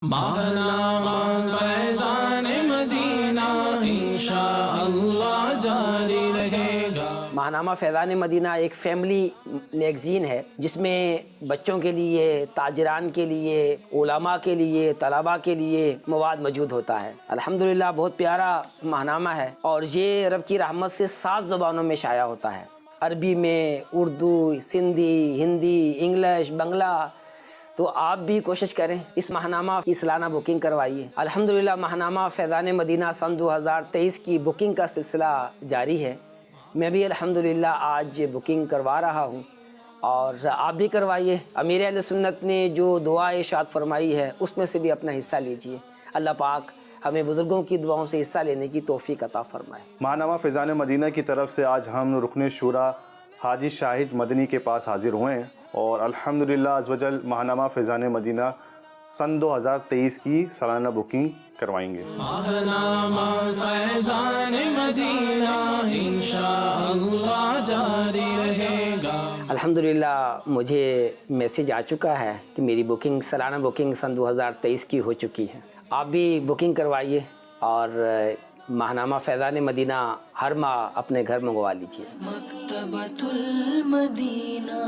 ماہنامہ فیضان مدینہ انشاءاللہ جاری رہے گا۔ ماہنامہ فیضان مدینہ ایک فیملی میگزین ہے جس میں بچوں کے لیے، تاجران کے لیے، علماء کے لیے، طلباء کے لیے مواد موجود ہوتا ہے۔ الحمدللہ بہت پیارا ماہنامہ ہے اور یہ رب کی رحمت سے 7 زبانوں میں شائع ہوتا ہے، عربی میں، اردو، سندھی، ہندی، انگلش، بنگلہ۔ تو آپ بھی کوشش کریں، اس ماہنامہ کی سالانہ بکنگ کروائیے۔ الحمدللہ ماہنامہ فیضان مدینہ سن 2023 کی بکنگ کا سلسلہ جاری ہے۔ میں بھی الحمدللہ آج بکنگ کروا رہا ہوں اور آپ بھی کروائیے۔ امیر اہل سنت نے جو دعا ارشاد فرمائی ہے اس میں سے بھی اپنا حصہ لیجئے۔ اللہ پاک ہمیں بزرگوں کی دعاؤں سے حصہ لینے کی توفیق عطا فرمائے۔ ماہنامہ فیضان مدینہ کی طرف سے آج ہم رکن شورا حاجی شاہد مدنی کے پاس حاضر ہوئے ہیں اور الحمدللہ عزوجل ماہنامہ فیضان مدینہ سن 2023 کی سالانہ بکنگ کروائیں گے۔ ماہنامہ فیضان مدینہ انشاءاللہ جاری رہے گا۔ الحمدللہ مجھے میسیج آ چکا ہے کہ میری بکنگ سالانہ بکنگ سن 2023 کی ہو چکی ہے۔ آپ بھی بکنگ کروائیے اور ماہنامہ فیضان مدینہ ہر ماہ اپنے گھر منگوا لیجیے۔ مکتبۃ المدینہ